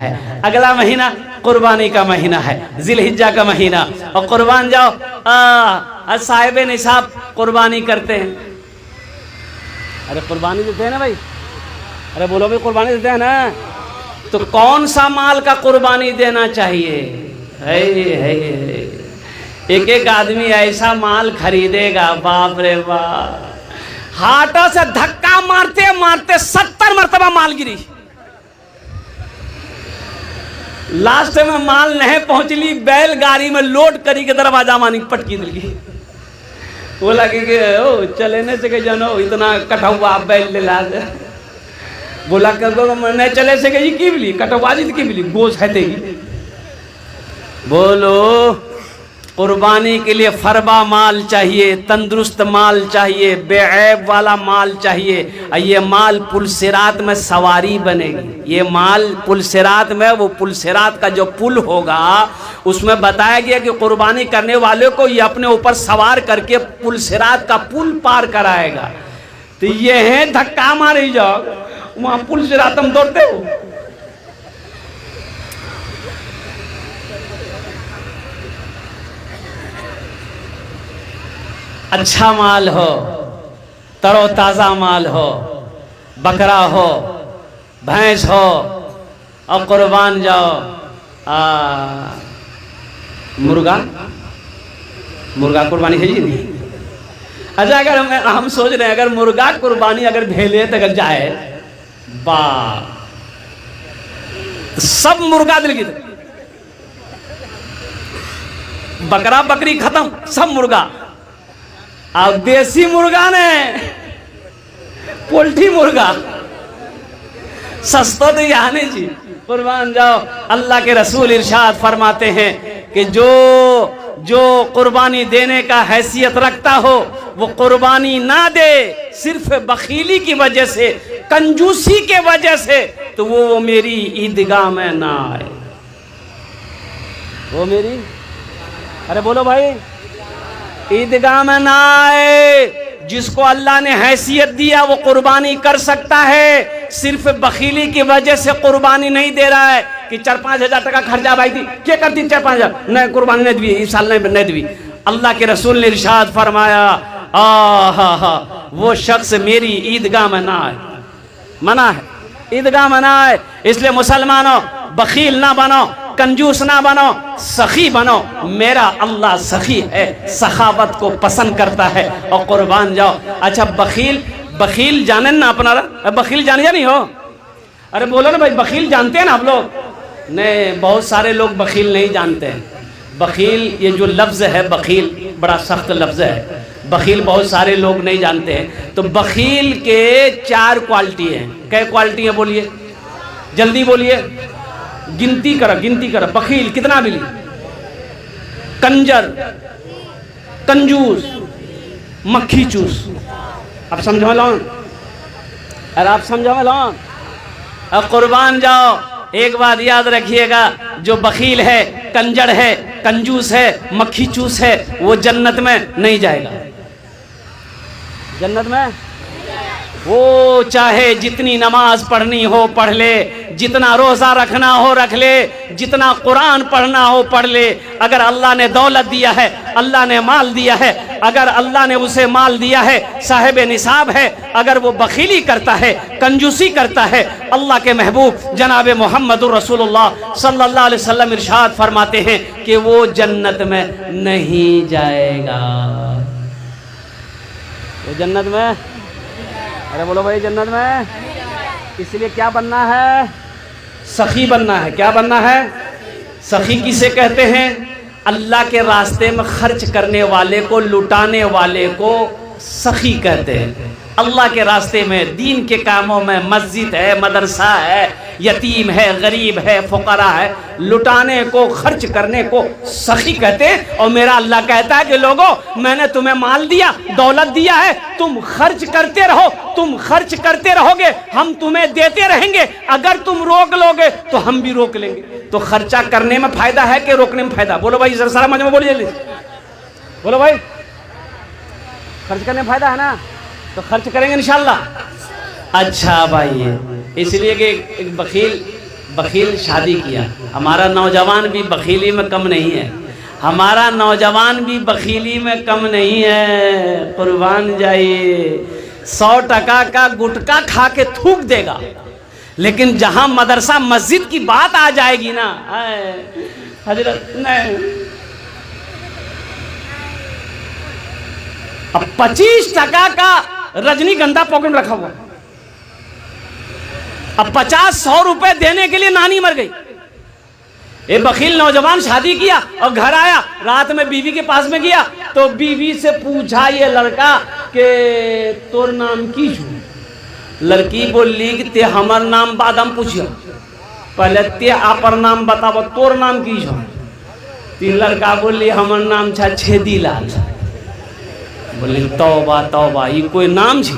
है। अगला महीना कुर्बानी का महीना है, जिलहिज्जा का महीना, और कुर्बान जाओ। साहिब निसाब कुर्बानी करते हैं। अरे कुर्बानी देते हैं ना भाई, अरे बोलो भाई कुर्बानी देते हैं ना। तो कौन सा माल का कुर्बानी देना चाहिए? है एक एक आदमी ऐसा माल खरीदेगा, बाप रे बाप, हाथों से धक्का मारते मारते 70 मरतबा माल गिरी। लास्ट में माल नहीं पहुंचली, बैलगाड़ी में लोड करी के दरवाजा मानी पटकी दिली। वो लगे कि ओ चलेने से के जनो इतना कटहुआ बैल ले ला दे। बोला कर नहीं चले से के की बिली कटहुआ जी की बिली गोश है देगी। बोलो कुर्बानी के लिए फरबा माल चाहिए, तंदुरुस्त माल चाहिए, बेऐब वाला माल चाहिए। ये माल पुलसिरात में सवारी बनेगी। ये माल पुलसिरात में, वो पुलसिरात का जो पुल होगा उसमें बताया गया कि कुर्बानी करने वाले को ये अपने ऊपर सवार करके पुलसिरात का पुल पार कराएगा। तो ये है धक्का मारी जाओ, वहां पुलसिरात हम दौड़ते हो। अच्छा माल हो, तरोताज़ा माल हो, बकरा हो, भैंस हो, और कुर्बान जाओ। मुर्गा कुर्बानी है जी नहीं। अच्छा अगर हम सोच रहे हैं अगर मुर्गा कुर्बानी अगर भेले तो अगर जाए बा तो सब मुर्गा दिल की, बकरा बकरी खत्म, सब मुर्गा। अब देसी मुर्गा ने पोल्ट्री मुर्गा सस्ता तो यहाँ नहीं जी। कुर्बान जाओ। अल्लाह के रसूल इरशाद फरमाते हैं कि जो कुर्बानी देने का हैसियत रखता हो वो कुर्बानी ना दे सिर्फ बखीली की वजह से, कंजूसी के वजह से, तो वो मेरी ईदगाह में ना आए। वो मेरी, अरे बोलो भाई, ईदगाह में ना आए। जिसको अल्लाह ने हैसियत दिया वो कुर्बानी कर सकता है, सिर्फ बखीली की वजह से कुर्बानी नहीं दे रहा है कि 4-5 हज़ार टका खर्चा भाई थी क्या करती 4-5 हज़ार नहीं कुर्बानी नहीं दी, इस साल नहीं दी। अल्लाह के रसूल ने इरशाद फरमाया वो शख्स मेरी ईदगाह में ना आए, मना है, ईदगाह में ना आए। इसलिए मुसलमानों बखील ना बनो, कंजूस ना बनो, सखी बनो। मेरा अल्लाह सखी है, सखावत को पसंद करता है। और कुर्बान जाओ। अच्छा बखील जाने ना अपना, बखील जाने या नहीं हो? अरे बोलो ना भाई, बखील जानते हैं ना आप लोग? नहीं, बहुत सारे लोग बखील नहीं जानते हैं। बखील ये जो लफ्ज़ है, बखील बड़ा सख्त लफ्ज़ है। बखील बहुत सारे लोग नहीं जानते हैं। तो बखील के 4 क्वालिटी हैं। क्या क्वालिटी है बोलिए, जल्दी बोलिए, गिनती करो। बखील कितना मिली? कंजर, कंजूस, मक्खी चूस। अब समझो लो, अरे आप समझो लो। अब कुर्बान जाओ। एक बात याद रखिएगा, जो बखील है, कंजर है, कंजूस है, मक्खी चूस है, वो जन्नत में नहीं जाएगा। जन्नत में वो चाहे जितनी नमाज पढ़नी हो पढ़ ले, जितना रोज़ा रखना हो रख ले, जितना कुरान पढ़ना हो पढ़ ले। अगर अल्लाह ने दौलत दिया है, अल्लाह ने माल दिया है, अगर अल्लाह ने उसे माल दिया है, साहिब निसाब है, अगर वो बखीली करता है, कंजूसी करता है, अल्लाह के महबूब जनाब मोहम्मदुर रसूलुल्लाह सल्लल्लाहु अलैहि वसल्लम इरशाद फरमाते हैं कि वो जन्नत में नहीं जाएगा। वो जन्नत में, अरे बोलो भाई, जन्नत में। इसलिए क्या बनना है? सखी बनना है। क्या बनना है? सखी किसे कहते हैं? अल्लाह के रास्ते में खर्च करने वाले को, लुटाने वाले को सखी कहते हैं। अल्लाह के रास्ते में, दीन के कामों में, मस्जिद है, मदरसा है, यतीम है, गरीब है, फुकरा है, लुटाने को, खर्च करने को सखी कहते हैं। और मेरा अल्लाह कहता है कि लोगों, मैंने तुम्हें माल दिया, दौलत दिया है, तुम खर्च करते रहो, तुम खर्च करते रहोगे, हम तुम्हें देते रहेंगे। अगर तुम रोक लोगे तो हम भी रोक लेंगे। तो खर्चा करने में फायदा है कि रोकने में फायदा? बोलो भाई, जरा सारा मजमा बोलिए जल्दी, बोलो भाई। खर्च करने में फायदा है ना, तो खर्च करेंगे इंशाल्लाह। अच्छा भाई, इसलिए कि एक बखील बखील शादी किया। हमारा नौजवान भी बखीली में कम नहीं है, हमारा नौजवान भी बखीली में कम नहीं है। कुर्बान जाइए, 100 टका का गुटखा खा के थूक देगा, लेकिन जहां मदरसा मस्जिद की बात आ जाएगी ना, हजरत नहीं। अब 25 टका का रजनीगंधा पॉकेट में रखा हुआ, अब 50-100 रुपए देने के लिए नानी मर गई। एक बखील नौजवान शादी किया और घर आया, रात में बीवी के पास में गया तो बीवी से पूछा ये लड़का के तोर नाम की छू। लड़की बोली कि ते हमर नाम बाद हम पूछियो, पहले ते आपर नाम बताबो, तोर नाम की छो। तीन लड़का बोली हमर नाम छा छेदी लाल। बोले तौबा तौबा, ये कोई नाम छे?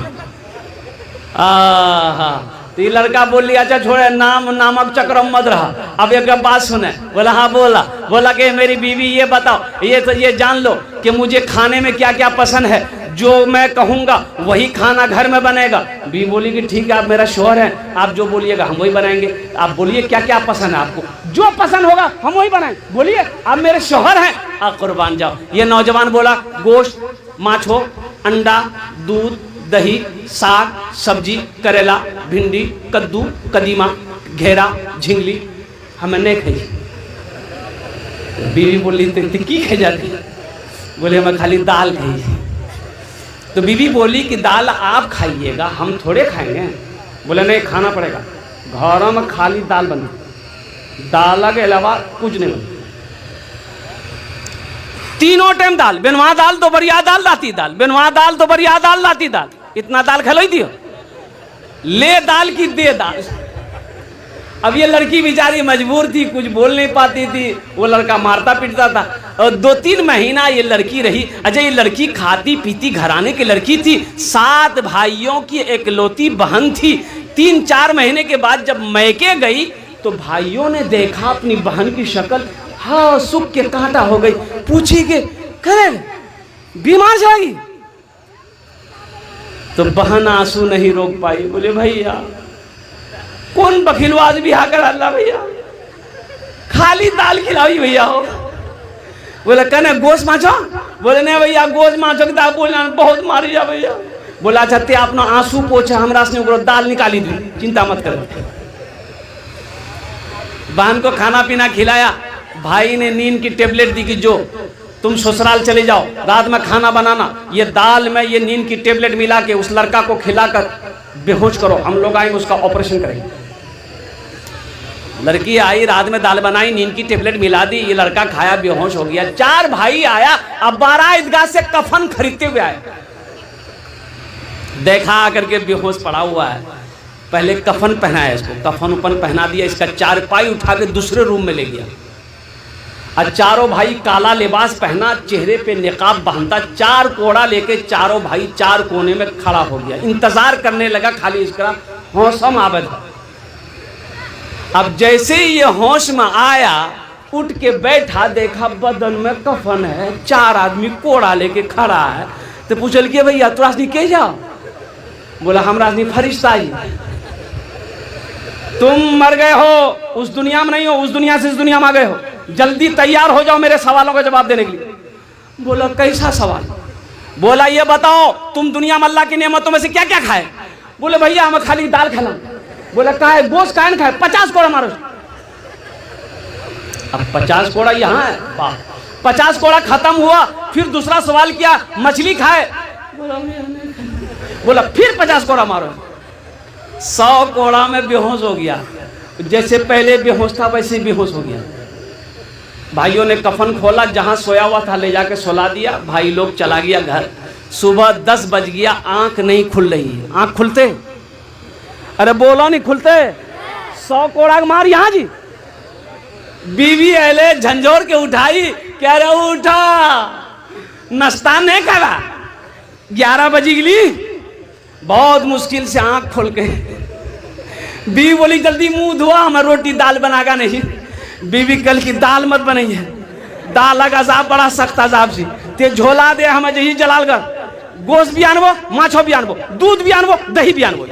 तो ये लड़का बोली अच्छा छोड़े, नाम नामक चक्रम मत रहा। अब एक बात सुने, बोला हाँ बोला कि मेरी बीवी ये बताओ, ये जान लो कि मुझे खाने में क्या क्या पसंद है, जो मैं कहूँगा वही खाना घर में बनेगा। बीवी बोली कि ठीक है, आप मेरा शौहर हैं, आप जो बोलिएगा हम वही बनाएंगे। आप बोलिए क्या क्या पसंद है आपको, जो पसंद होगा हम वही बनाएंगे, बोलिए आप मेरे शौहर हैं, आप कुर्बान जाओ। ये नौजवान बोला गोश्त, माछो, अंडा, दूध, दही, साग, सब्जी, करेला, भिंडी, कद्दू, कदीमा, घेरा, झिंगली हमें नहीं खाई। बीवी बोली तो की खाई जाती? बोले हमें खाली दाल खाई। तो बीवी बोली कि दाल आप खाइएगा, हम थोड़े खाएंगे। बोले नहीं, खाना पड़ेगा, घरों में खाली दाल बनी, दाल के अलावा कुछ नहीं बनी। तीनों टाइम दाल, बिनवा दाल तो बढ़िया दाल लाती दाल, बिनवा दाल तो बढ़िया दाल लाती दाल। इतना दाल खिलाई दियो, ले दाल की दे दाल। अब ये लड़की बेचारी मजबूर थी, कुछ बोल नहीं पाती थी, वो लड़का मारता पीटता था। और 2-3 महीना ये लड़की रही। अच्छा, ये लड़की खाती पीती घराने की लड़की थी, 7 भाइयों की एकलौती बहन थी। 3-4 महीने के बाद जब मैके गई तो भाइयों ने देखा अपनी बहन की शक्ल, हाँ सुख के कांटा हो गई। पूछी कि करे बीमार जाएगी? तो बहन आंसू नहीं रोक पाई। बोले भैया कौन बखिलवाज भी आकर अल्लाह भैया खाली दाल खिलाई भैया हो। बोले कने गोश्त माछो? बोले नहीं भैया गोश्त माछो की दाल बोलना बहुत मारी जा भैया। बोला अच्छा ते अपना आंसू पोछा, हमरा से दाल निकाली दी, चिंता मत करो। बहन को खाना पीना खिलाया, भाई ने नींद की टेबलेट दी कि जो तुम ससुराल चले जाओ, रात में खाना बनाना, ये दाल में ये नींद की टेबलेट मिला के उस लड़का को खिलाकर बेहोश करो, हम लोग आएंगे उसका ऑपरेशन करेंगे। लड़की आई, रात में दाल बनाई, नींद की टेबलेट मिला दी, ये लड़का खाया, बेहोश हो गया। 4 भाई आया, अब 12 ईदगाह से कफन खरीदते हुए आए, देखा आकर के बेहोश पड़ा हुआ है। पहले कफन पहनाया इसको, कफन उपन पहना दिया, इसका 4 पाई उठा के दूसरे रूम में ले गया। और चारों भाई काला लिबास पहना, चेहरे पे निकाब बांधा, 4 कोड़ा लेके चारों भाई 4 कोने में खड़ा हो गया, इंतजार करने लगा खाली इसका होश में आबद। अब जैसे ही ये होश में आया, उठ के बैठा, देखा बदन में कफन है, 4 आदमी कोड़ा लेके खड़ा है। तो पूछल के भैया तोरा राजनी के जाओ? बोला हम राजनी फरिश्ता ही। तुम मर गए हो, उस दुनिया में नहीं हो, उस दुनिया से इस दुनिया में आ गए हो, जल्दी तैयार हो जाओ मेरे सवालों का जवाब देने के लिए। बोला कैसा सवाल? बोला ये बताओ तुम दुनिया में अल्लाह की नेमतों में से क्या क्या खाए? बोले भैया हमें खाली दाल खिला। बोला का है गोश्त काहे खाए? 50 कोड़ा मारो। अब 50 कोड़ा यहाँ है, 50 कोड़ा खत्म हुआ, फिर दूसरा सवाल किया मछली खाए? बोला फिर 50 कोड़ा मारो। 100 कोड़ा में बेहोश हो गया, जैसे पहले बेहोश था वैसे बेहोश हो गया। भाइयों ने कफन खोला, जहां सोया हुआ था ले जाके सुला दिया, भाई लोग चला गया घर। सुबह 10 बज गया, आंख नहीं खुल रही है। आंख खुलते? अरे बोलो नहीं खुलते। 100 कोड़ा मार यहाँ जी। बीवी अहले झंझोर के उठाई, कह रहे उठा, नाश्ता नहीं करा, 11 बजी गई। बहुत मुश्किल से आंख खोल के बीवी बोली जल्दी मुंह धोआ, हमें रोटी दाल बनागा नहीं। बीवी कल की दाल मत बनाइए, दाल अजाब बड़ा सख्त अजाब सी, ते झोला दे हमें जही जलालगढ़, गोश्त भी आनबो, माछो भी आनबो, दूध भी आनबो, दही भी आनबो।